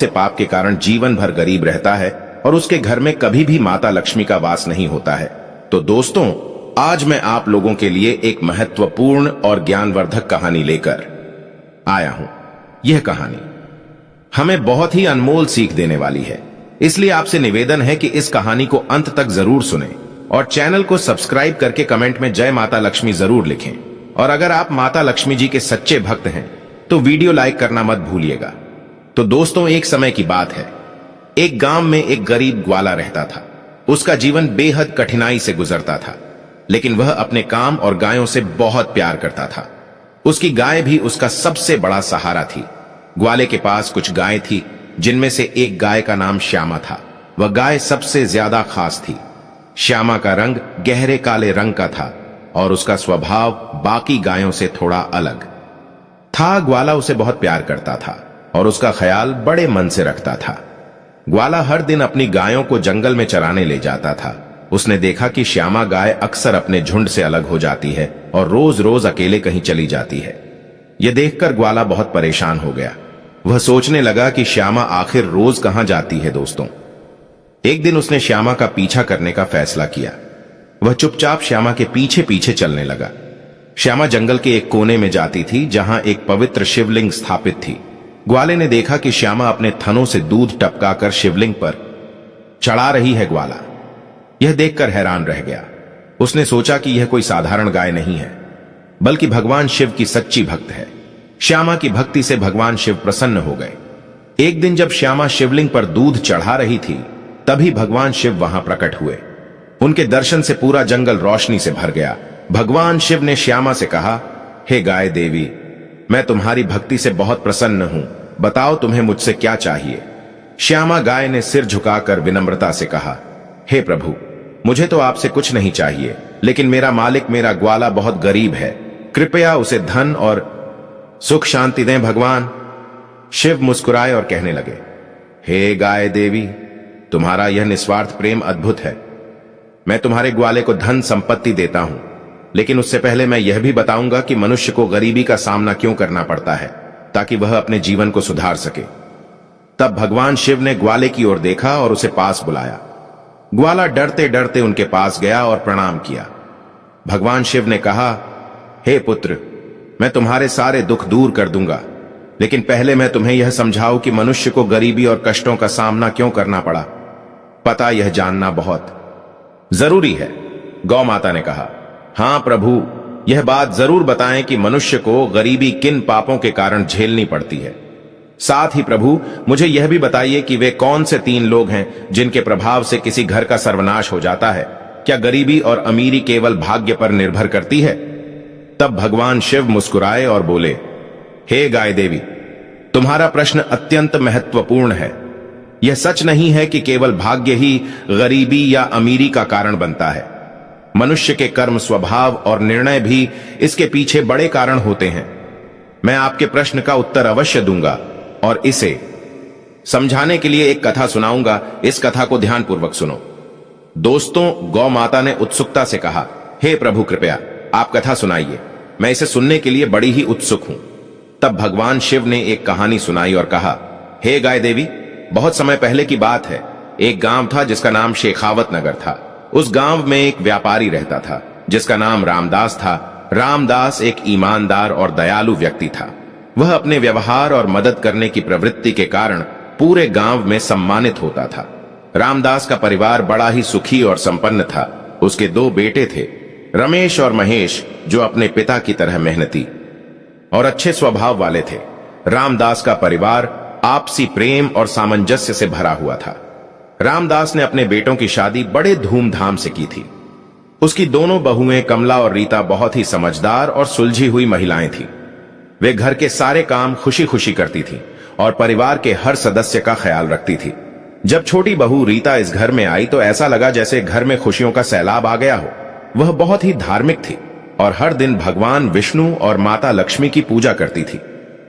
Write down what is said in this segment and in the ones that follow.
से पाप के कारण जीवन भर गरीब रहता है और उसके घर में कभी भी माता लक्ष्मी का वास नहीं होता है। तो दोस्तों, आज मैं आप लोगों के लिए एक महत्वपूर्ण और ज्ञानवर्धक कहानी लेकर आया हूं। यह कहानी हमें बहुत ही अनमोल सीख देने वाली है, इसलिए आपसे निवेदन है कि इस कहानी को अंत तक जरूर सुनें और चैनल को सब्सक्राइब करके कमेंट में जय माता लक्ष्मी जरूर लिखें। और अगर आप माता लक्ष्मी जी के सच्चे भक्त हैं तो वीडियो लाइक करना मत भूलिएगा। तो दोस्तों, एक समय की बात है, एक गांव में एक गरीब ग्वाला रहता था। उसका जीवन बेहद कठिनाई से गुजरता था, लेकिन वह अपने काम और गायों से बहुत प्यार करता था। उसकी गाय भी उसका सबसे बड़ा सहारा थी। ग्वाले के पास कुछ गाय थी, जिनमें से एक गाय का नाम श्यामा था। वह गाय सबसे ज्यादा खास थी। श्यामा का रंग गहरे काले रंग का था और उसका स्वभाव बाकी गायों से थोड़ा अलग था। ग्वाला उसे बहुत प्यार करता था और उसका ख्याल बड़े मन से रखता था। ग्वाला हर दिन अपनी गायों को जंगल में चराने ले जाता था। उसने देखा कि श्यामा गाय अक्सर अपने झुंड से अलग हो जाती है और रोज रोज अकेले कहीं चली जाती है। यह देखकर ग्वाला बहुत परेशान हो गया। वह सोचने लगा कि श्यामा आखिर रोज कहां जाती है। दोस्तों, एक दिन उसने श्यामा का पीछा करने का फैसला किया। वह चुपचाप श्यामा के पीछे पीछे चलने लगा। श्यामा जंगल के एक कोने में जाती थी, जहां एक पवित्र शिवलिंग स्थापित थी। ग्वाले ने देखा कि श्यामा अपने थनों से दूध टपकाकर शिवलिंग पर चढ़ा रही है। ग्वाला यह देखकर हैरान रह गया। उसने सोचा कि यह कोई साधारण गाय नहीं है, बल्कि भगवान शिव की सच्ची भक्त है। श्यामा की भक्ति से भगवान शिव प्रसन्न हो गए। एक दिन जब श्यामा शिवलिंग पर दूध चढ़ा रही थी, तभी भगवान शिव वहां प्रकट हुए। उनके दर्शन से पूरा जंगल रोशनी से भर गया। भगवान शिव ने श्यामा से कहा, हे गाय देवी, मैं तुम्हारी भक्ति से बहुत प्रसन्न हूं। बताओ तुम्हें मुझसे क्या चाहिए। श्यामा गाय ने सिर झुकाकर विनम्रता से कहा, हे प्रभु, मुझे तो आपसे कुछ नहीं चाहिए, लेकिन मेरा मालिक मेरा ग्वाला बहुत गरीब है। कृपया उसे धन और सुख शांति दें भगवान। शिव मुस्कुराए और कहने लगे, हे गाय देवी, तुम्हारा यह निस्वार्थ प्रेम अद्भुत है। मैं तुम्हारे ग्वाले को धन संपत्ति देता हूं, लेकिन उससे पहले मैं यह भी बताऊंगा कि मनुष्य को गरीबी का सामना क्यों करना पड़ता है, ताकि वह अपने जीवन को सुधार सके। तब भगवान शिव ने ग्वाले की ओर देखा और उसे पास बुलाया। ग्वाला डरते डरते उनके पास गया और प्रणाम किया। भगवान शिव ने कहा, हे पुत्र, मैं तुम्हारे सारे दुख दूर कर दूंगा, लेकिन पहले मैं तुम्हें यह समझाऊं कि मनुष्य को गरीबी और कष्टों का सामना क्यों करना पड़ा। पता यह जानना बहुत जरूरी है। गौ माता ने कहा, हां प्रभु, यह बात जरूर बताएं कि मनुष्य को गरीबी किन पापों के कारण झेलनी पड़ती है। साथ ही प्रभु, मुझे यह भी बताइए कि वे कौन से 3 लोग हैं जिनके प्रभाव से किसी घर का सर्वनाश हो जाता है। क्या गरीबी और अमीरी केवल भाग्य पर निर्भर करती है? तब भगवान शिव मुस्कुराए और बोले, हे गाय देवी, तुम्हारा प्रश्न अत्यंत महत्वपूर्ण है। यह सच नहीं है कि केवल भाग्य ही गरीबी या अमीरी का कारण बनता है। मनुष्य के कर्म, स्वभाव और निर्णय भी इसके पीछे बड़े कारण होते हैं। मैं आपके प्रश्न का उत्तर अवश्य दूंगा और इसे समझाने के लिए एक कथा सुनाऊंगा। इस कथा को ध्यानपूर्वक सुनो। दोस्तों, गौ माता ने उत्सुकता से कहा, हे प्रभु, कृपया आप कथा सुनाइए, मैं इसे सुनने के लिए बड़ी ही उत्सुक हूं। तब भगवान शिव ने एक कहानी सुनाई और कहा, हे गाय देवी, बहुत समय पहले की बात है। एक गांव था जिसका नाम शेखावत नगर था। उस गांव में एक व्यापारी रहता था जिसका नाम रामदास था। रामदास एक ईमानदार और दयालु व्यक्ति था। वह अपने व्यवहार और मदद करने की प्रवृत्ति के कारण पूरे गांव में सम्मानित होता था। रामदास का परिवार बड़ा ही सुखी और संपन्न था। उसके 2 बेटे थे, रमेश और महेश, जो अपने पिता की तरह मेहनती और अच्छे स्वभाव वाले थे। रामदास का परिवार आपसी प्रेम और सामंजस्य से भरा हुआ था। रामदास ने अपने बेटों की शादी बड़े धूमधाम से की थी। उसकी दोनों बहुएं कमला और रीता बहुत ही समझदार और सुलझी हुई महिलाएं थीं। वे घर के सारे काम खुशी खुशी करती थीं और परिवार के हर सदस्य का ख्याल रखती थी। जब छोटी बहू रीता इस घर में आई तो ऐसा लगा जैसे घर में खुशियों का सैलाब आ गया हो। वह बहुत ही धार्मिक थी और हर दिन भगवान विष्णु और माता लक्ष्मी की पूजा करती थी।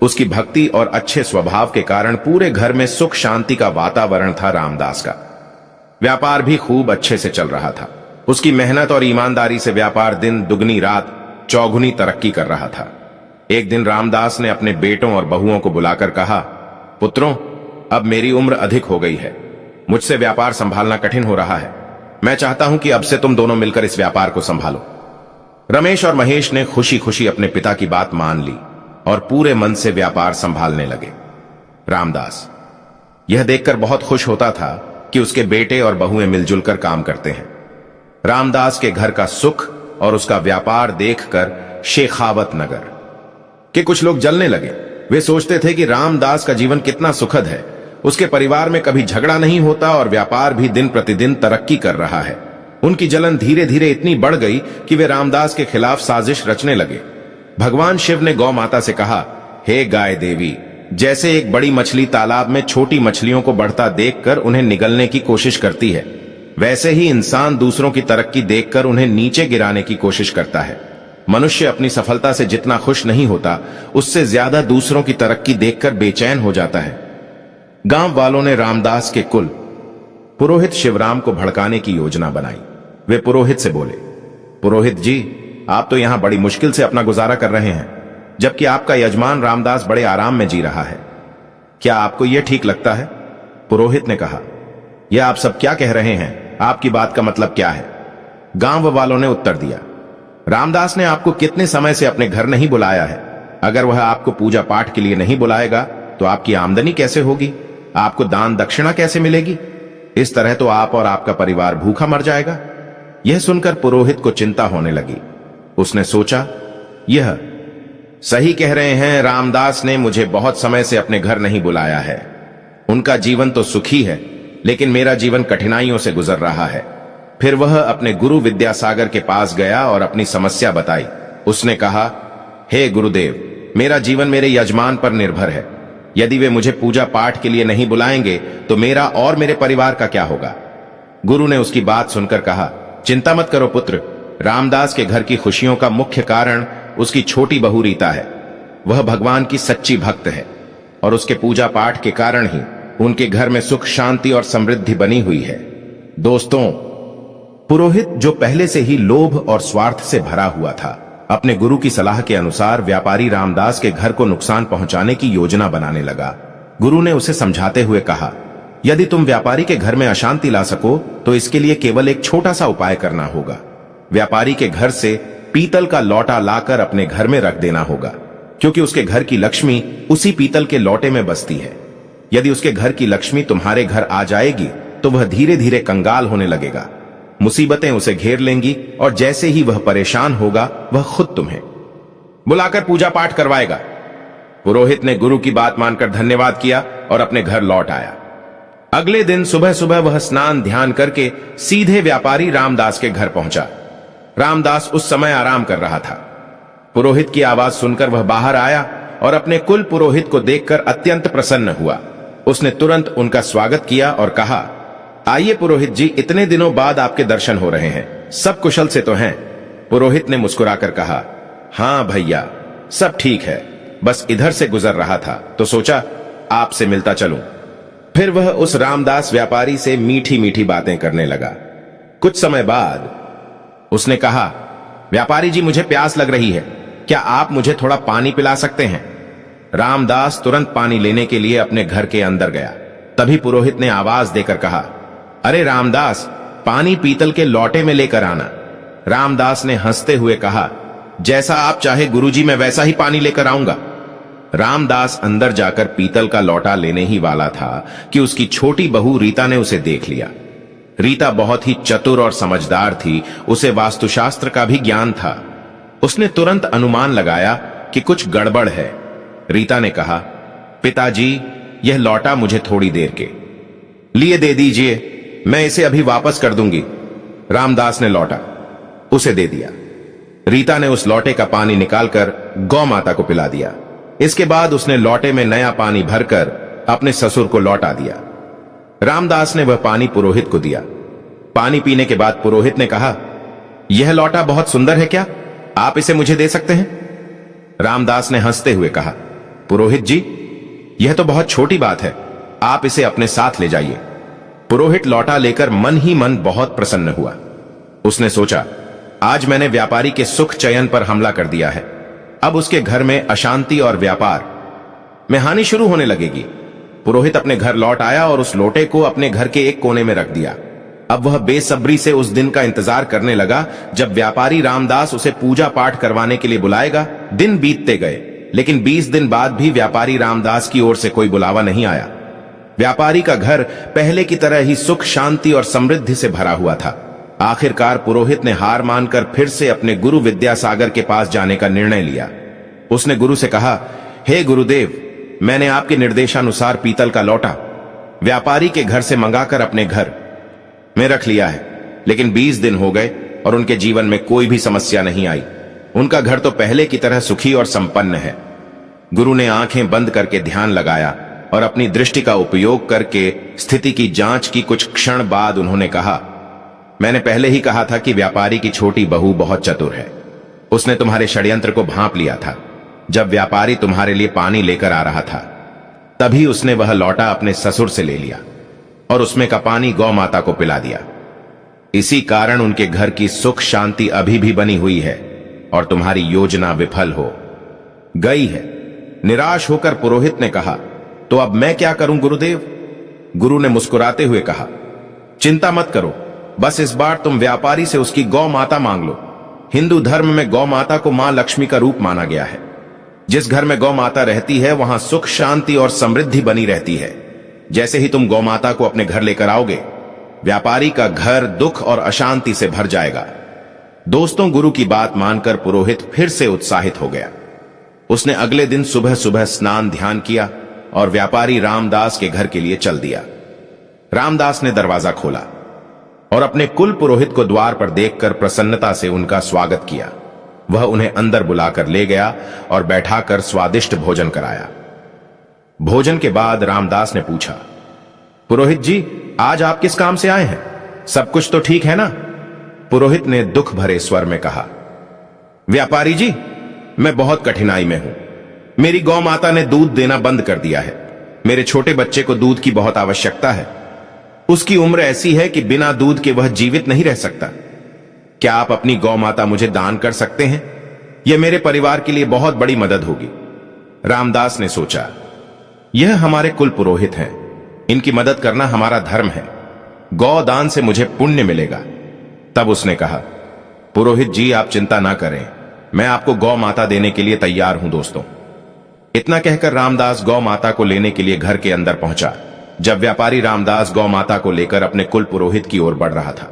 उसकी भक्ति और अच्छे स्वभाव के कारण पूरे घर में सुख शांति का वातावरण था। रामदास का व्यापार भी खूब अच्छे से चल रहा था। उसकी मेहनत और ईमानदारी से व्यापार दिन दुगनी रात चौगुनी तरक्की कर रहा था। एक दिन रामदास ने अपने बेटों और बहुओं को बुलाकर कहा, पुत्रों, अब मेरी उम्र अधिक हो गई है, मुझसे व्यापार संभालना कठिन हो रहा है। मैं चाहता हूं कि अब से तुम दोनों मिलकर इस व्यापार को संभालो। रमेश और महेश ने खुशी खुशी अपने पिता की बात मान ली और पूरे मन से व्यापार संभालने लगे। रामदास यह देखकर बहुत खुश होता था कि उसके बेटे और बहुएं मिलजुल कर काम करते हैं। रामदास के घर का सुख और उसका व्यापार देखकर शेखावत नगर के कुछ लोग जलने लगे। वे सोचते थे कि रामदास का जीवन कितना सुखद है, उसके परिवार में कभी झगड़ा नहीं होता और व्यापार भी दिन प्रतिदिन तरक्की कर रहा है। उनकी जलन धीरे धीरे इतनी बढ़ गई कि वे रामदास के खिलाफ साजिश रचने लगे। भगवान शिव ने गौ माता से कहा, हे गाय देवी, जैसे एक बड़ी मछली तालाब में छोटी मछलियों को बढ़ता देखकर उन्हें निगलने की कोशिश करती है, वैसे ही इंसान दूसरों की तरक्की देखकर उन्हें नीचे गिराने की कोशिश करता है। मनुष्य अपनी सफलता से जितना खुश नहीं होता, उससे ज्यादा दूसरों की तरक्की देखकर बेचैन हो जाता है। गांव वालों ने रामदास के कुल पुरोहित शिवराम को भड़काने की योजना बनाई। वे पुरोहित से बोले, पुरोहित जी, आप तो यहां बड़ी मुश्किल से अपना गुजारा कर रहे हैं, जबकि आपका यजमान रामदास बड़े आराम में जी रहा है। क्या आपको यह ठीक लगता है? पुरोहित ने कहा, यह आप सब क्या कह रहे हैं? आपकी बात का मतलब क्या है? गांव वालों ने उत्तर दिया, रामदास ने आपको कितने समय से अपने घर नहीं बुलाया है। अगर वह आपको पूजा पाठ के लिए नहीं बुलाएगा तो आपकी आमदनी कैसे होगी? आपको दान दक्षिणा कैसे मिलेगी? इस तरह तो आप और आपका परिवार भूखा मर जाएगा। यह सुनकर पुरोहित को चिंता होने लगी। उसने सोचा, यह सही कह रहे हैं, रामदास ने मुझे बहुत समय से अपने घर नहीं बुलाया है। उनका जीवन तो सुखी है, लेकिन मेरा जीवन कठिनाइयों से गुजर रहा है। फिर वह अपने गुरु विद्यासागर के पास गया और अपनी समस्या बताई। उसने कहा, हे गुरुदेव, मेरा जीवन मेरे यजमान पर निर्भर है। यदि वे मुझे पूजा पाठ के लिए नहीं बुलाएंगे तो मेरा और मेरे परिवार का क्या होगा? गुरु ने उसकी बात सुनकर कहा, चिंता मत करो पुत्र, रामदास के घर की खुशियों का मुख्य कारण उसकी छोटी बहू रीता है। वह भगवान की सच्ची भक्त है और उसके पूजा पाठ के कारण ही उनके घर में सुख शांति और समृद्धि बनी हुई है। दोस्तों, पुरोहित जो पहले से ही लोभ और स्वार्थ से भरा हुआ था, अपने गुरु की सलाह के अनुसार व्यापारी रामदास के घर को नुकसान पहुंचाने की योजना बनाने लगा। गुरु ने उसे समझाते हुए कहा, यदि तुम व्यापारी के घर में अशांति ला सको तो इसके लिए केवल एक छोटा सा उपाय करना होगा। व्यापारी के घर से पीतल का लौटा लाकर अपने घर में रख देना होगा, क्योंकि उसके घर की लक्ष्मी उसी पीतल के लौटे में बसती है। यदि उसके घर की लक्ष्मी तुम्हारे घर आ जाएगी तो वह धीरे धीरे कंगाल होने लगेगा, मुसीबतें उसे घेर लेंगी और जैसे ही वह परेशान होगा वह खुद तुम्हें बुलाकर पूजा पाठ करवाएगा। पुरोहित ने गुरु की बात मानकर धन्यवाद किया और अपने घर लौट आया। अगले दिन सुबह सुबह वह स्नान ध्यान करके सीधे व्यापारी रामदास के घर पहुंचा। रामदास उस समय आराम कर रहा था। पुरोहित की आवाज सुनकर वह बाहर आया और अपने कुल पुरोहित को देखकर अत्यंत प्रसन्न हुआ। उसने तुरंत उनका स्वागत किया और कहा, आइए पुरोहित जी, इतने दिनों बाद आपके दर्शन हो रहे हैं। सब कुशल से तो हैं? पुरोहित ने मुस्कुराकर कहा, हां भैया, सब ठीक है, बस इधर से गुजर रहा था तो सोचा आपसे मिलता चलूं। फिर वह उस रामदास व्यापारी से मीठी मीठी बातें करने लगा। कुछ समय बाद उसने कहा, व्यापारी जी, मुझे प्यास लग रही है, क्या आप मुझे थोड़ा पानी पिला सकते हैं? रामदास तुरंत पानी लेने के लिए अपने घर के अंदर गया। तभी पुरोहित ने आवाज देकर कहा, अरे रामदास, पानी पीतल के लौटे में लेकर आना। रामदास ने हंसते हुए कहा, जैसा आप चाहे गुरुजी, मैं वैसा ही पानी लेकर आऊंगा। रामदास अंदर जाकर पीतल का लौटा लेने ही वाला था कि उसकी छोटी बहू रीता ने उसे देख लिया। रीता बहुत ही चतुर और समझदार थी, उसे वास्तुशास्त्र का भी ज्ञान था। उसने तुरंत अनुमान लगाया कि कुछ गड़बड़ है। रीता ने कहा, पिताजी, यह लौटा मुझे थोड़ी देर के लिए दे दीजिए, मैं इसे अभी वापस कर दूंगी। रामदास ने लौटा उसे दे दिया। रीता ने उस लौटे का पानी निकालकर गौ माता को पिला दिया। इसके बाद उसने लौटे में नया पानी भरकर अपने ससुर को लौटा दिया। रामदास ने वह पानी पुरोहित को दिया। पानी पीने के बाद पुरोहित ने कहा, यह लौटा बहुत सुंदर है, क्या आप इसे मुझे दे सकते हैं? रामदास ने हंसते हुए कहा, पुरोहित जी, यह तो बहुत छोटी बात है, आप इसे अपने साथ ले जाइए। पुरोहित लौटा लेकर मन ही मन बहुत प्रसन्न हुआ। उसने सोचा, आज मैंने व्यापारी के सुख चयन पर हमला कर दिया है, अब उसके घर में अशांति और व्यापार में हानि शुरू होने लगेगी। पुरोहित अपने घर लौट आया और उस लोटे को अपने घर के एक कोने में रख दिया। अब वह बेसब्री से उस दिन का इंतजार करने लगा जब व्यापारी रामदास उसे पूजा पाठ करवाने के लिए बुलाएगा। दिन बीतते गए, लेकिन 20 दिन बाद भी व्यापारी रामदास की ओर से कोई बुलावा नहीं आया। व्यापारी का घर पहले की तरह ही सुख, शांति और समृद्धि से भरा हुआ था। आखिरकार पुरोहित ने हार मानकर फिर से अपने गुरु विद्यासागर के पास जाने का निर्णय लिया। उसने गुरु से कहा, हे गुरुदेव, मैंने आपके निर्देशानुसार पीतल का लौटा व्यापारी के घर से मंगाकर अपने घर में रख लिया है, लेकिन 20 दिन हो गए और उनके जीवन में कोई भी समस्या नहीं आई। उनका घर तो पहले की तरह सुखी और संपन्न है। गुरु ने आंखें बंद करके ध्यान लगाया और अपनी दृष्टि का उपयोग करके स्थिति की जांच की। कुछ क्षण बाद उन्होंने कहा, मैंने पहले ही कहा था कि व्यापारी की छोटी बहू बहुत चतुर है। उसने तुम्हारे षड्यंत्र को भांप लिया था। जब व्यापारी तुम्हारे लिए पानी लेकर आ रहा था, तभी उसने वह लौटा अपने ससुर से ले लिया और उसमें का पानी गौ माता को पिला दिया। इसी कारण उनके घर की सुख शांति अभी भी बनी हुई है और तुम्हारी योजना विफल हो गई है। निराश होकर पुरोहित ने कहा, तो अब मैं क्या करूं गुरुदेव? गुरु ने मुस्कुराते हुए कहा, चिंता मत करो, बस इस बार तुम व्यापारी से उसकी गौ माता मांग लो। हिंदू धर्म में गौ माता को मां लक्ष्मी का रूप माना गया है। जिस घर में गौ माता रहती है वहां सुख, शांति और समृद्धि बनी रहती है। जैसे ही तुम गौ माता को अपने घर लेकर आओगे, व्यापारी का घर दुख और अशांति से भर जाएगा। दोस्तों, गुरु की बात मानकर पुरोहित फिर से उत्साहित हो गया। उसने अगले दिन सुबह सुबह स्नान ध्यान किया और व्यापारी रामदास के घर के लिए चल दिया। रामदास ने दरवाजा खोला और अपने कुल पुरोहित को द्वार पर देखकर प्रसन्नता से उनका स्वागत किया। वह उन्हें अंदर बुलाकर ले गया और बैठाकर स्वादिष्ट भोजन कराया। भोजन के बाद रामदास ने पूछा, पुरोहित जी, आज आप किस काम से आए हैं? सब कुछ तो ठीक है ना? पुरोहित ने दुख भरे स्वर में कहा, व्यापारी जी, मैं बहुत कठिनाई में हूं। मेरी गौ माता ने दूध देना बंद कर दिया है। मेरे छोटे बच्चे को दूध की बहुत आवश्यकता है। उसकी उम्र ऐसी है कि बिना दूध के वह जीवित नहीं रह सकता। क्या आप अपनी गौ माता मुझे दान कर सकते हैं? यह मेरे परिवार के लिए बहुत बड़ी मदद होगी। रामदास ने सोचा, यह हमारे कुल पुरोहित हैं, इनकी मदद करना हमारा धर्म है। गौ दान से मुझे पुण्य मिलेगा। तब उसने कहा, पुरोहित जी, आप चिंता ना करें, मैं आपको गौ माता देने के लिए तैयार हूं दोस्तों। इतना कहकर रामदास गौ माता को लेने के लिए घर के अंदर पहुंचा। जब व्यापारी रामदास गौ माता को लेकर अपने कुल पुरोहित की ओर बढ़ रहा था,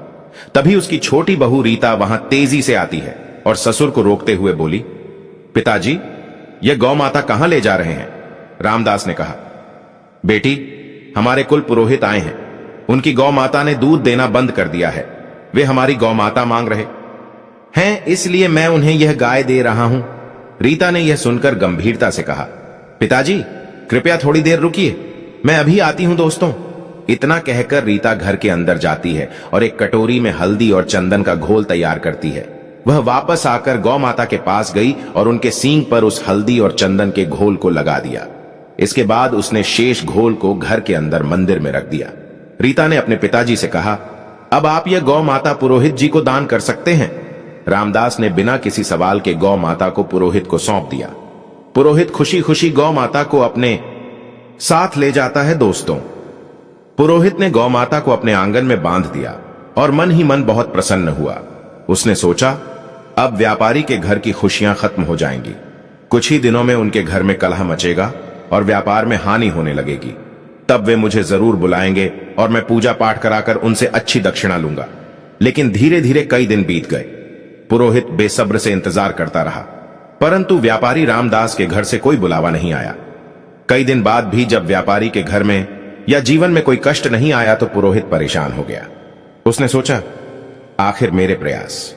तभी उसकी छोटी बहू रीता वहां तेजी से आती है और ससुर को रोकते हुए बोली, पिताजी, यह गौ माता कहां ले जा रहे हैं? रामदास ने कहा, बेटी, हमारे कुल पुरोहित आए हैं। उनकी गौ माता ने दूध देना बंद कर दिया है। वे हमारी गौ माता मांग रहे हैं, इसलिए मैं उन्हें यह गाय दे रहा हूं। रीता ने यह सुनकर गंभीरता से कहा, पिताजी, कृपया थोड़ी देर रुकिए, मैं अभी आती हूं दोस्तों। इतना कहकर रीता घर के अंदर जाती है और एक कटोरी में हल्दी और चंदन का घोल तैयार करती है। वह वापस आकर गौ माता के पास गई और उनके सींग पर उस हल्दी और चंदन के घोल को लगा दिया। इसके बाद उसने शेष घोल को घर के अंदर मंदिर में रख दिया। रीता ने अपने पिताजी से कहा, अब आप यह गौ माता पुरोहित जी को दान कर सकते हैं। रामदास ने बिना किसी सवाल के गौ माता को पुरोहित को सौंप दिया। पुरोहित खुशी खुशी गौ माता को अपने साथ ले जाता है। दोस्तों, पुरोहित ने गौ माता को अपने आंगन में बांध दिया और मन ही मन बहुत प्रसन्न हुआ। उसने सोचा, अब व्यापारी के घर की खुशियां खत्म हो जाएंगी। कुछ ही दिनों में उनके घर में कलह मचेगा और व्यापार में हानि होने लगेगी। तब वे मुझे जरूर बुलाएंगे और मैं पूजा पाठ कराकर उनसे अच्छी दक्षिणा लूंगा। लेकिन धीरे धीरे कई दिन बीत गए। पुरोहित बेसब्र से इंतजार करता रहा, परंतु व्यापारी रामदास के घर से कोई बुलावा नहीं आया। कई दिन बाद भी जब व्यापारी के घर में या जीवन में कोई कष्ट नहीं आया तो पुरोहित परेशान हो गया। उसने सोचा, आखिर मेरे प्रयास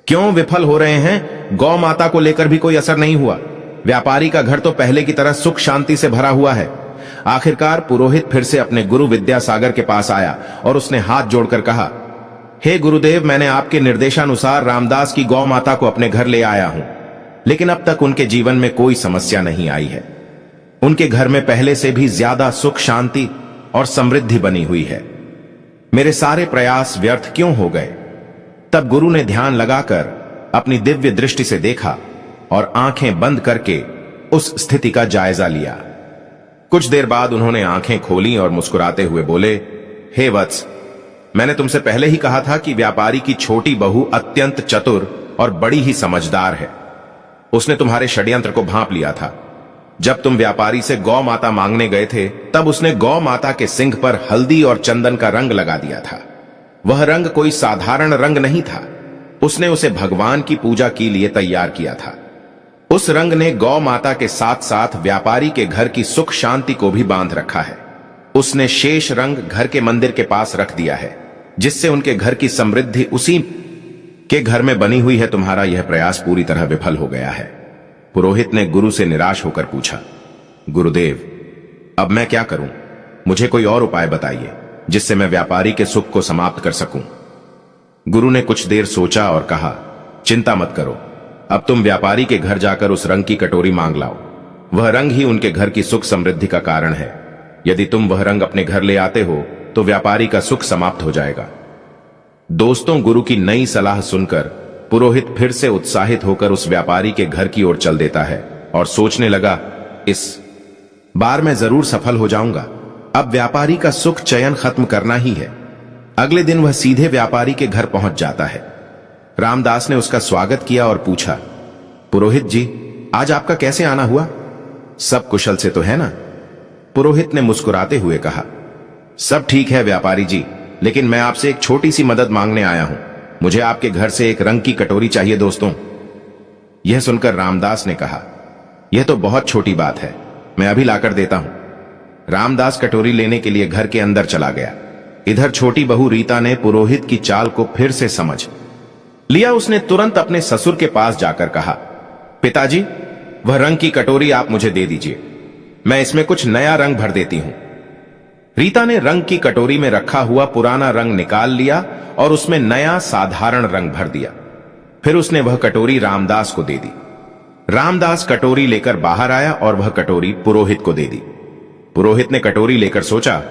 क्यों विफल हो रहे हैं? गौ माता को लेकर भी कोई असर नहीं हुआ। व्यापारी का घर तो पहले की तरह सुख शांति से भरा हुआ है। आखिरकार पुरोहित फिर से अपने गुरु विद्यासागर के पास आया और उसने हाथ जोड़कर कहा, हे गुरुदेव, मैंने आपके निर्देशानुसार रामदास की गौ माता को अपने घर ले आया हूं, लेकिन अब तक उनके जीवन में कोई समस्या नहीं आई है। उनके घर में पहले से भी ज्यादा सुख शांति और समृद्धि बनी हुई है। मेरे सारे प्रयास व्यर्थ क्यों हो गए? तब गुरु ने ध्यान लगाकर अपनी दिव्य दृष्टि से देखा और आंखें बंद करके उस स्थिति का जायजा लिया। कुछ देर बाद उन्होंने आंखें खोली और मुस्कुराते हुए बोले, हे वत्स, मैंने तुमसे पहले ही कहा था कि व्यापारी की छोटी बहू अत्यंत चतुर और बड़ी ही समझदार है। उसने तुम्हारे षड्यंत्र को भांप लिया था। जब तुम व्यापारी से गौ माता मांगने गए थे, तब उसने गौ माता के सिंग पर हल्दी और चंदन का रंग लगा दिया था। वह रंग कोई साधारण रंग नहीं था। उसने उसे भगवान की पूजा के लिए तैयार किया था। उस रंग ने गौ माता के साथ साथ व्यापारी के घर की सुख शांति को भी बांध रखा है। उसने शेष रंग घर के मंदिर के पास रख दिया है, जिससे उनके घर की समृद्धि उसी के घर में बनी हुई है। तुम्हारा यह प्रयास पूरी तरह विफल हो गया है। पुरोहित ने गुरु से निराश होकर पूछा, गुरुदेव, अब मैं क्या करूं? मुझे कोई और उपाय बताइए जिससे मैं व्यापारी के सुख को समाप्त कर सकूं। गुरु ने कुछ देर सोचा और कहा, चिंता मत करो। अब तुम व्यापारी के घर जाकर उस रंग की कटोरी मांग लाओ। वह रंग ही उनके घर की सुख समृद्धि का कारण है। यदि तुम वह रंग अपने घर ले आते हो तो व्यापारी का सुख समाप्त हो जाएगा। दोस्तों, गुरु की नई सलाह सुनकर पुरोहित फिर से उत्साहित होकर उस व्यापारी के घर की ओर चल देता है और सोचने लगा, इस बार मैं जरूर सफल हो जाऊंगा। अब व्यापारी का सुख चयन खत्म करना ही है। अगले दिन वह सीधे व्यापारी के घर पहुंच जाता है। रामदास ने उसका स्वागत किया और पूछा, पुरोहित जी, आज आपका कैसे आना हुआ? सब कुशल से तो है ना? पुरोहित ने मुस्कुराते हुए कहा, सब ठीक है व्यापारी जी, लेकिन मैं आपसे एक छोटी सी मदद मांगने आया हूं। मुझे आपके घर से एक रंग की कटोरी चाहिए दोस्तों। यह सुनकर रामदास ने कहा, यह तो बहुत छोटी बात है, मैं अभी लाकर देता हूं। रामदास कटोरी लेने के लिए घर के अंदर चला गया। इधर छोटी बहू रीता ने पुरोहित की चाल को फिर से समझ लिया। उसने तुरंत अपने ससुर के पास जाकर कहा, पिताजी, वह रंग की कटोरी आप मुझे दे दीजिए, मैं इसमें कुछ नया रंग भर देती हूं। रीता ने रंग की कटोरी में रखा हुआ पुराना रंग निकाल लिया और उसमें नया साधारण रंग भर दिया। फिर उसने वह कटोरी रामदास को दे दी। रामदास कटोरी लेकर बाहर आया और वह कटोरी पुरोहित को दे दी। पुरोहित ने कटोरी लेकर सोचा,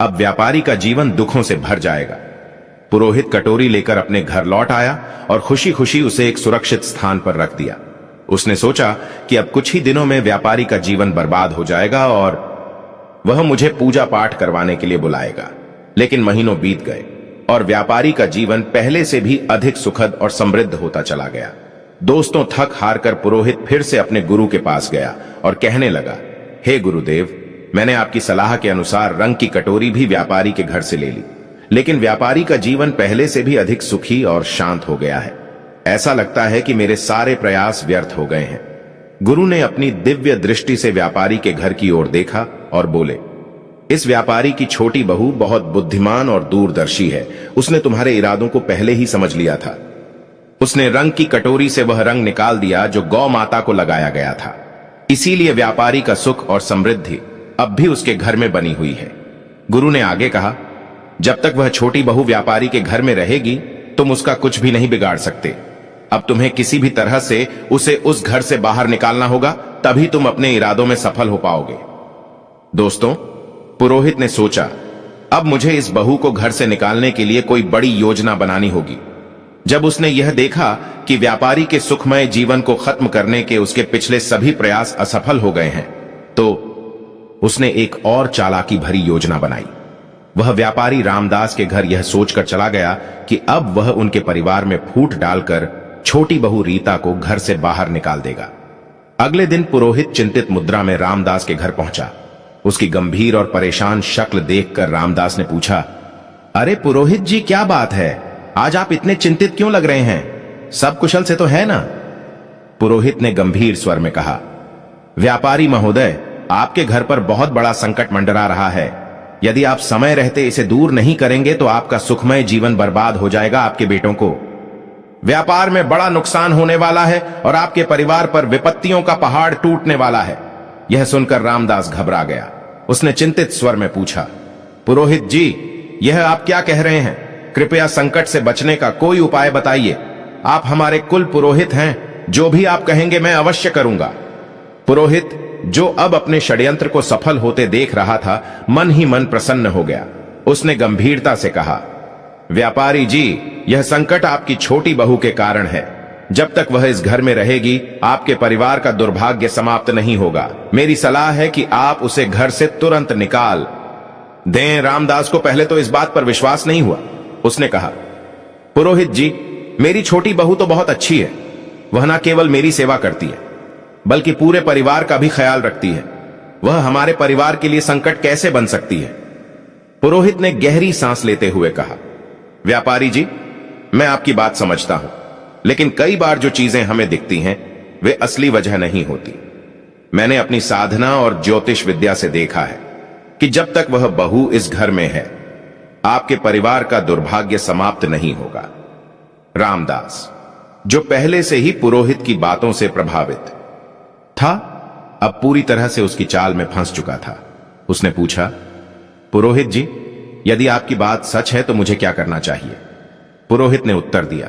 अब व्यापारी का जीवन दुखों से भर जाएगा। पुरोहित कटोरी लेकर अपने घर लौट आया और खुशी खुशी उसे एक सुरक्षित स्थान पर रख दिया। उसने सोचा कि अब कुछ ही दिनों में व्यापारी का जीवन बर्बाद हो जाएगा और वह मुझे पूजा पाठ करवाने के लिए बुलाएगा। लेकिन महीनों बीत गए और व्यापारी का जीवन पहले से भी अधिक सुखद और समृद्ध होता चला गया। दोस्तों, थक हार कर पुरोहित फिर से अपने गुरु के पास गया और कहने लगा, हे गुरुदेव, मैंने आपकी सलाह के अनुसार रंग की कटोरी भी व्यापारी के घर से ले ली, लेकिन व्यापारी का जीवन पहले से भी अधिक सुखी और शांत हो गया है। ऐसा लगता है कि मेरे सारे प्रयास व्यर्थ हो गए हैं। गुरु ने अपनी दिव्य दृष्टि से व्यापारी के घर की ओर देखा और बोले, इस व्यापारी की छोटी बहू बहुत बुद्धिमान और दूरदर्शी है। उसने तुम्हारे इरादों को पहले ही समझ लिया था। उसने रंग की कटोरी से वह रंग निकाल दिया जो गौ माता को लगाया गया था। इसीलिए व्यापारी का सुख और समृद्धि अब भी उसके घर में बनी हुई है। गुरु ने आगे कहा, जब तक वह छोटी बहू व्यापारी के घर में रहेगी, तुम उसका कुछ भी नहीं बिगाड़ सकते। अब तुम्हें किसी भी तरह से उसे उस घर से बाहर निकालना होगा, तभी तुम अपने इरादों में सफल हो पाओगे। दोस्तों, पुरोहित ने सोचा, अब मुझे इस बहू को घर से निकालने के लिए कोई बड़ी योजना बनानी होगी। जब उसने यह देखा कि व्यापारी के सुखमय जीवन को खत्म करने के उसके पिछले सभी प्रयास असफल हो गए हैं, तो उसने एक और चालाकी भरी योजना बनाई। वह व्यापारी रामदास के घर यह सोचकर चला गया कि अब वह उनके परिवार में फूट डालकर छोटी बहू रीता को घर से बाहर निकाल देगा। अगले दिन पुरोहित चिंतित मुद्रा में रामदास के घर पहुंचा। उसकी गंभीर और परेशान शक्ल देखकर रामदास ने पूछा, अरे पुरोहित जी, क्या बात है? आज आप इतने चिंतित क्यों लग रहे हैं? सब कुशल से तो है ना? पुरोहित ने गंभीर स्वर में कहा, व्यापारी महोदय, आपके घर पर बहुत बड़ा संकट मंडरा रहा है। यदि आप समय रहते इसे दूर नहीं करेंगे तो आपका सुखमय जीवन बर्बाद हो जाएगा। आपके बेटों को व्यापार में बड़ा नुकसान होने वाला है और आपके परिवार पर विपत्तियों का पहाड़ टूटने वाला है। यह सुनकर रामदास घबरा गया। उसने चिंतित स्वर में पूछा, पुरोहित जी, यह आप क्या कह रहे हैं? कृपया संकट से बचने का कोई उपाय बताइए। आप हमारे कुल पुरोहित हैं, जो भी आप कहेंगे मैं अवश्य करूंगा। पुरोहित, जो अब अपने षड्यंत्र को सफल होते देख रहा था, मन ही मन प्रसन्न हो गया। उसने गंभीरता से कहा, व्यापारी जी, यह संकट आपकी छोटी बहू के कारण है। जब तक वह इस घर में रहेगी आपके परिवार का दुर्भाग्य समाप्त नहीं होगा। मेरी सलाह है कि आप उसे घर से तुरंत निकाल दें। रामदास को पहले तो इस बात पर विश्वास नहीं हुआ। उसने कहा, पुरोहित जी, मेरी छोटी बहू तो बहुत अच्छी है। वह न केवल मेरी सेवा करती है बल्कि पूरे परिवार का भी ख्याल रखती है। वह हमारे परिवार के लिए संकट कैसे बन सकती है? पुरोहित ने गहरी सांस लेते हुए कहा, व्यापारी जी, मैं आपकी बात समझता हूं, लेकिन कई बार जो चीजें हमें दिखती हैं वे असली वजह नहीं होती। मैंने अपनी साधना और ज्योतिष विद्या से देखा है कि जब तक वह बहू इस घर में है आपके परिवार का दुर्भाग्य समाप्त नहीं होगा। रामदास, जो पहले से ही पुरोहित की बातों से प्रभावित था, अब पूरी तरह से उसकी चाल में फंस चुका था। उसने पूछा, पुरोहित जी, यदि आपकी बात सच है तो मुझे क्या करना चाहिए? पुरोहित ने उत्तर दिया,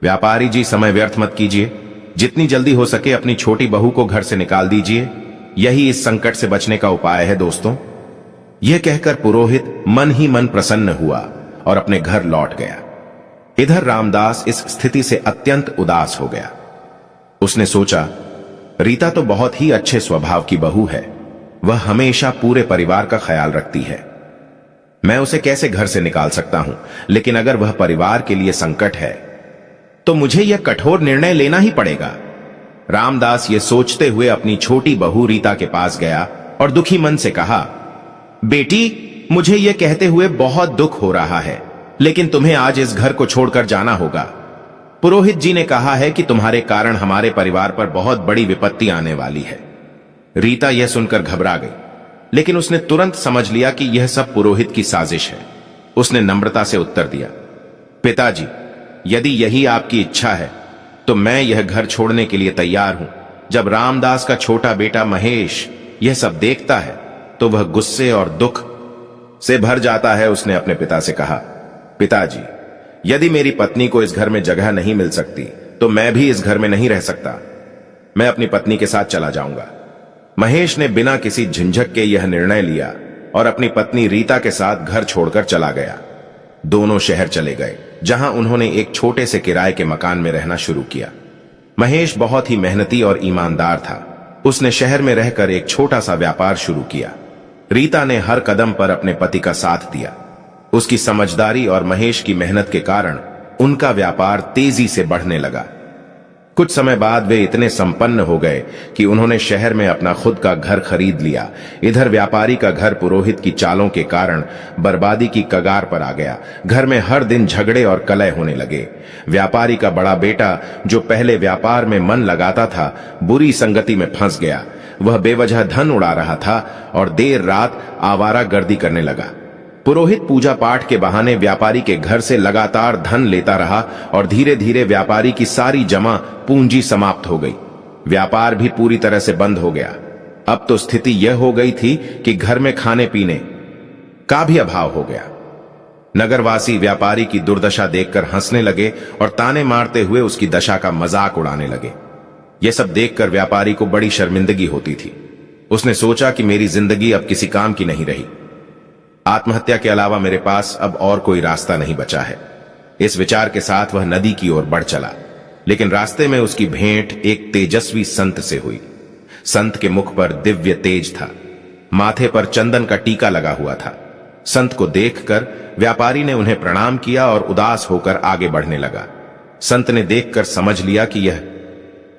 व्यापारी जी, समय व्यर्थ मत कीजिए। जितनी जल्दी हो सके अपनी छोटी बहू को घर से निकाल दीजिए। यही इस संकट से बचने का उपाय है दोस्तों। यह कहकर पुरोहित मन ही मन प्रसन्न हुआ और अपने घर लौट गया। इधर रामदास इस स्थिति से अत्यंत उदास हो गया। उसने सोचा, रीता तो बहुत ही अच्छे स्वभाव की बहू है। वह हमेशा पूरे परिवार का ख्याल रखती है। मैं उसे कैसे घर से निकाल सकता हूं, लेकिन अगर वह परिवार के लिए संकट है तो मुझे यह कठोर निर्णय लेना ही पड़ेगा। रामदास ये सोचते हुए अपनी छोटी बहू रीता के पास गया और दुखी मन से कहा, बेटी, मुझे यह कहते हुए बहुत दुख हो रहा है, लेकिन तुम्हें आज इस घर को छोड़कर जाना होगा। पुरोहित जी ने कहा है कि तुम्हारे कारण हमारे परिवार पर बहुत बड़ी विपत्ति आने वाली है। रीता यह सुनकर घबरा गई, लेकिन उसने तुरंत समझ लिया कि यह सब पुरोहित की साजिश है। उसने नम्रता से उत्तर दिया, पिताजी, यदि यही आपकी इच्छा है तो मैं यह घर छोड़ने के लिए तैयार हूं। जब रामदास का छोटा बेटा महेश यह सब देखता है तो वह गुस्से और दुख से भर जाता है। उसने अपने पिता से कहा, पिताजी, यदि मेरी पत्नी को इस घर में जगह नहीं मिल सकती तो मैं भी इस घर में नहीं रह सकता। मैं अपनी पत्नी के साथ चला जाऊंगा। महेश ने बिना किसी झंझट के यह निर्णय लिया और अपनी पत्नी रीता के साथ घर छोड़कर चला गया। दोनों शहर चले गए, जहां उन्होंने एक छोटे से किराए के मकान में रहना शुरू किया। महेश बहुत ही मेहनती और ईमानदार था। उसने शहर में रहकर एक छोटा सा व्यापार शुरू किया। रीता ने हर कदम पर अपने पति का साथ दिया। उसकी समझदारी और महेश की मेहनत के कारण उनका व्यापार तेजी से बढ़ने लगा। कुछ समय बाद वे इतने संपन्न हो गए कि उन्होंने शहर में अपना खुद का घर खरीद लिया। इधर व्यापारी का घर पुरोहित की चालों के कारण बर्बादी की कगार पर आ गया। घर में हर दिन झगड़े और कलह होने लगे। व्यापारी का बड़ा बेटा, जो पहले व्यापार में मन लगाता था, बुरी संगति में फंस गया। वह बेवजह धन उड़ा रहा था और देर रात आवारागर्दी करने लगा। पुरोहित पूजा पाठ के बहाने व्यापारी के घर से लगातार धन लेता रहा और धीरे धीरे व्यापारी की सारी जमा पूंजी समाप्त हो गई। व्यापार भी पूरी तरह से बंद हो गया। अब तो स्थिति यह हो गई थी कि घर में खाने पीने का भी अभाव हो गया। नगरवासी व्यापारी की दुर्दशा देखकर हंसने लगे और ताने मारते हुए उसकी दशा का मजाक उड़ाने लगे। यह सब देखकर व्यापारी को बड़ी शर्मिंदगी होती थी। उसने सोचा कि मेरी जिंदगी अब किसी काम की नहीं रही। आत्महत्या के अलावा मेरे पास अब और कोई रास्ता नहीं बचा है। इस विचार के साथ वह नदी की ओर बढ़ चला, लेकिन रास्ते में उसकी भेंट एक तेजस्वी संत से हुई। संत के मुख पर दिव्य तेज था, माथे पर चंदन का टीका लगा हुआ था। संत को देखकर व्यापारी ने उन्हें प्रणाम किया और उदास होकर आगे बढ़ने लगा। संत ने देखकर समझ लिया कि यह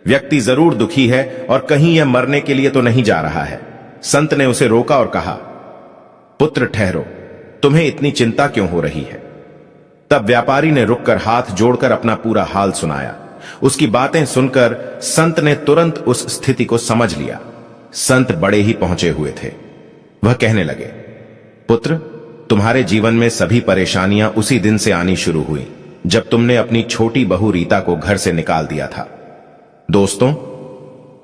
व्यक्ति जरूर दुखी है और कहीं यह मरने के लिए तो नहीं जा रहा है। संत ने उसे रोका और कहा, पुत्र ठहरो, तुम्हें इतनी चिंता क्यों हो रही है? तब व्यापारी ने रुककर हाथ जोड़कर अपना पूरा हाल सुनाया। उसकी बातें सुनकर संत ने तुरंत उस स्थिति को समझ लिया। संत बड़े ही पहुंचे हुए थे। वह कहने लगे, पुत्र, तुम्हारे जीवन में सभी परेशानियां उसी दिन से आनी शुरू हुई जब तुमने अपनी छोटी बहू रीता को घर से निकाल दिया था। दोस्तों,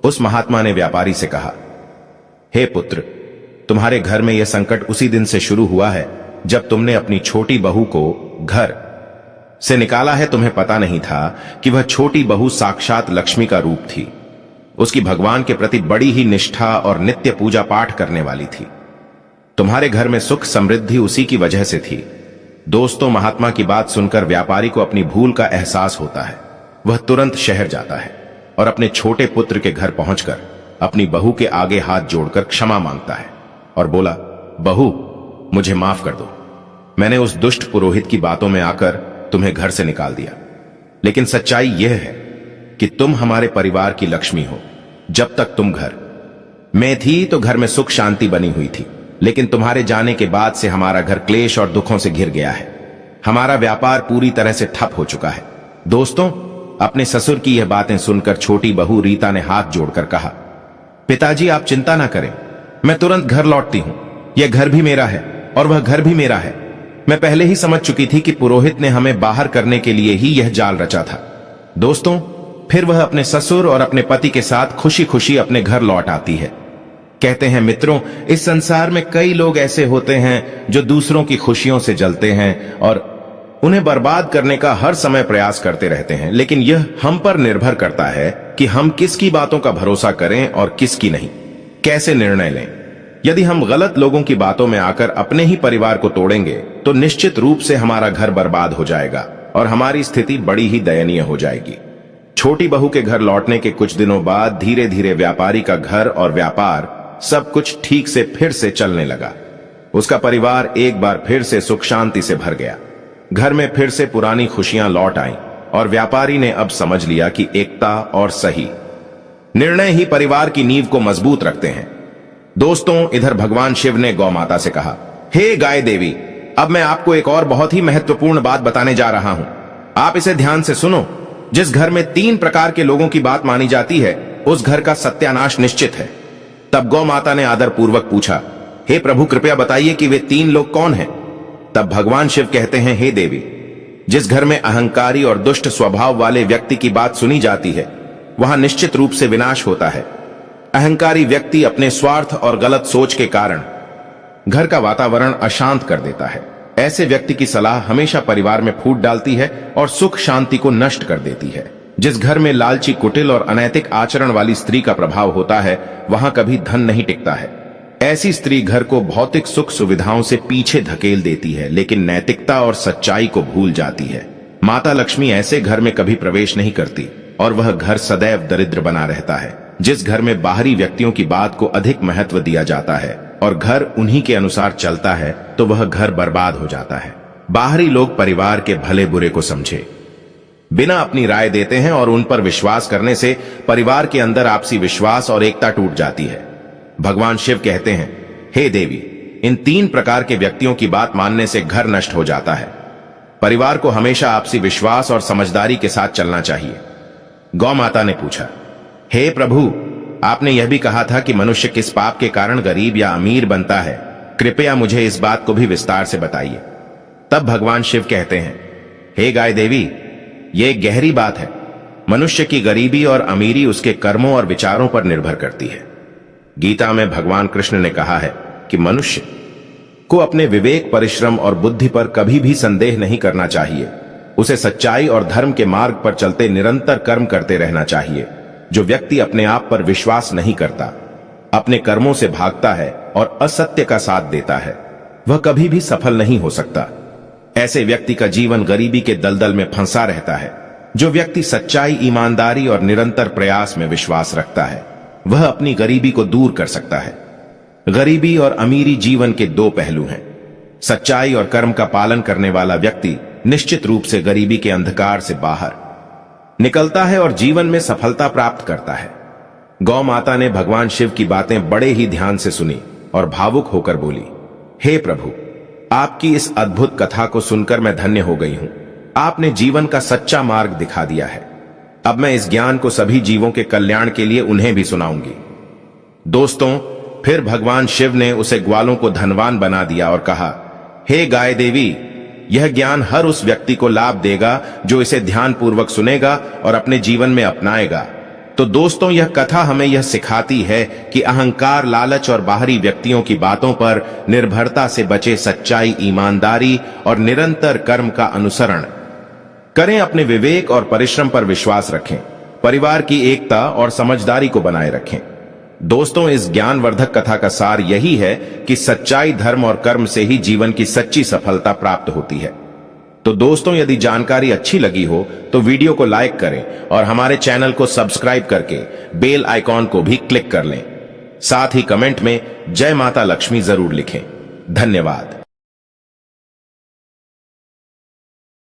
उस महात्मा ने व्यापारी से कहा, हे पुत्र, तुम्हारे घर में यह संकट उसी दिन से शुरू हुआ है जब तुमने अपनी छोटी बहू को घर से निकाला है। तुम्हें पता नहीं था कि वह छोटी बहू साक्षात लक्ष्मी का रूप थी। उसकी भगवान के प्रति बड़ी ही निष्ठा और नित्य पूजा पाठ करने वाली थी। तुम्हारे घर में सुख समृद्धि उसी की वजह से थी। दोस्तों, महात्मा की बात सुनकर व्यापारी को अपनी भूल का एहसास होता है। वह तुरंत शहर जाता है और अपने छोटे पुत्र के घर पहुंचकर अपनी बहू के आगे हाथ जोड़कर क्षमा मांगता है और बोला, बहू, मुझे माफ कर दो। मैंने उस दुष्ट पुरोहित की बातों में आकर तुम्हें घर से निकाल दिया, लेकिन सच्चाई यह है कि तुम हमारे परिवार की लक्ष्मी हो। जब तक तुम घर में थी तो घर में सुख शांति बनी हुई थी, लेकिन तुम्हारे जाने के बाद से हमारा घर क्लेश और दुखों से घिर गया है। हमारा व्यापार पूरी तरह से ठप हो चुका है। दोस्तों, अपने ससुर की यह बातें सुनकर छोटी बहू रीता ने हाथ जोड़कर कहा, पिताजी आप चिंता ना करें, मैं तुरंत घर लौटती हूं। यह घर भी मेरा है और वह घर भी मेरा है। मैं पहले ही समझ चुकी थी कि पुरोहित ने हमें बाहर करने के लिए ही यह जाल रचा था। दोस्तों, फिर वह अपने ससुर और अपने पति के साथ खुशी खुशी अपने घर लौट आती है। कहते हैं मित्रों, इस संसार में कई लोग ऐसे होते हैं जो दूसरों की खुशियों से जलते हैं और उन्हें बर्बाद करने का हर समय प्रयास करते रहते हैं, लेकिन यह हम पर निर्भर करता है कि हम किसकी बातों का भरोसा करें और किसकी नहीं, कैसे निर्णय लें। यदि हम गलत लोगों की बातों में आकर अपने ही परिवार को तोड़ेंगे तो निश्चित रूप से हमारा घर बर्बाद हो जाएगा और हमारी स्थिति बड़ी ही दयनीय हो जाएगी। छोटी बहू के घर लौटने के कुछ दिनों बाद धीरे धीरे व्यापारी का घर और व्यापार सब कुछ ठीक से फिर से चलने लगा। उसका परिवार एक बार फिर से सुख शांति से भर गया। घर में फिर से पुरानी खुशियां लौट आईं और व्यापारी ने अब समझ लिया कि एकता और सही निर्णय ही परिवार की नींव को मजबूत रखते हैं। दोस्तों, इधर भगवान शिव ने गौ माता से कहा, हे गाय देवी, अब मैं आपको एक और बहुत ही महत्वपूर्ण बात बताने जा रहा हूं। आप इसे ध्यान से सुनो। जिस घर में 3 प्रकार के लोगों की बात मानी जाती है, उस घर का सत्यानाश निश्चित है। तब गौ माता ने आदर पूर्वक पूछा, हे प्रभु, कृपया बताइए कि वे 3 लोग कौन हैं? तब भगवान शिव कहते हैं, हे देवी, जिस घर में अहंकारी और दुष्ट स्वभाव वाले व्यक्ति की बात सुनी जाती है, वहां निश्चित रूप से विनाश होता है। अहंकारी व्यक्ति अपने स्वार्थ और गलत सोच के कारण घर का वातावरण अशांत कर देता है। ऐसे व्यक्ति की सलाह हमेशा परिवार में फूट डालती है और सुख शांति को नष्ट कर देती है। जिस घर में लालची, कुटिल और अनैतिक आचरण वाली स्त्री का प्रभाव होता है, वहां कभी धन नहीं टिकता है। ऐसी स्त्री घर को भौतिक सुख सुविधाओं से पीछे धकेल देती है, लेकिन नैतिकता और सच्चाई को भूल जाती है। माता लक्ष्मी ऐसे घर में कभी प्रवेश नहीं करती और वह घर सदैव दरिद्र बना रहता है। जिस घर में बाहरी व्यक्तियों की बात को अधिक महत्व दिया जाता है और घर उन्हीं के अनुसार चलता है, तो वह घर बर्बाद हो जाता है। बाहरी लोग परिवार के भले बुरे को समझे बिना अपनी राय देते हैं और उन पर विश्वास करने से परिवार के अंदर आपसी विश्वास और एकता टूट जाती है। भगवान शिव कहते हैं, हे देवी, इन 3 प्रकार के व्यक्तियों की बात मानने से घर नष्ट हो जाता है। परिवार को हमेशा आपसी विश्वास और समझदारी के साथ चलना चाहिए। गौ माता ने पूछा, हे प्रभु, आपने यह भी कहा था कि मनुष्य किस पाप के कारण गरीब या अमीर बनता है। कृपया मुझे इस बात को भी विस्तार से बताइए। तब भगवान शिव कहते हैं, हे गाय देवी, यह एक गहरी बात है। मनुष्य की गरीबी और अमीरी उसके कर्मों और विचारों पर निर्भर करती है। गीता में भगवान कृष्ण ने कहा है कि मनुष्य को अपने विवेक, परिश्रम और बुद्धि पर कभी भी संदेह नहीं करना चाहिए। उसे सच्चाई और धर्म के मार्ग पर चलते निरंतर कर्म करते रहना चाहिए। जो व्यक्ति अपने आप पर विश्वास नहीं करता, अपने कर्मों से भागता है और असत्य का साथ देता है, वह कभी भी सफल नहीं हो सकता। ऐसे व्यक्ति का जीवन गरीबी के दलदल में फंसा रहता है। जो व्यक्ति सच्चाई, ईमानदारी और निरंतर प्रयास में विश्वास रखता है, वह अपनी गरीबी को दूर कर सकता है। गरीबी और अमीरी जीवन के 2 पहलू हैं। सच्चाई और कर्म का पालन करने वाला व्यक्ति निश्चित रूप से गरीबी के अंधकार से बाहर निकलता है और जीवन में सफलता प्राप्त करता है। गौ माता ने भगवान शिव की बातें बड़े ही ध्यान से सुनी और भावुक होकर बोली, हे प्रभु, आपकी इस अद्भुत कथा को सुनकर मैं धन्य हो गई हूं। आपने जीवन का सच्चा मार्ग दिखा दिया है। अब मैं इस ज्ञान को सभी जीवों के कल्याण के लिए उन्हें भी सुनाऊंगी। दोस्तों, फिर भगवान शिव ने उसे ग्वालों को धनवान बना दिया और कहा, हे गाय देवी, यह ज्ञान हर उस व्यक्ति को लाभ देगा जो इसे ध्यान पूर्वक सुनेगा और अपने जीवन में अपनाएगा। तो दोस्तों, यह कथा हमें यह सिखाती है कि अहंकार, लालच और बाहरी व्यक्तियों की बातों पर निर्भरता से बचे, सच्चाई, ईमानदारी और निरंतर कर्म का अनुसरण करें। अपने विवेक और परिश्रम पर विश्वास रखें। परिवार की एकता और समझदारी को बनाए रखें। दोस्तों, इस ज्ञानवर्धक कथा का सार यही है कि सच्चाई, धर्म और कर्म से ही जीवन की सच्ची सफलता प्राप्त होती है। तो दोस्तों, यदि जानकारी अच्छी लगी हो तो वीडियो को लाइक करें और हमारे चैनल को सब्सक्राइब करके बेल आइकॉन को भी क्लिक कर लें। साथ ही कमेंट में जय माता लक्ष्मी जरूर लिखें। धन्यवाद।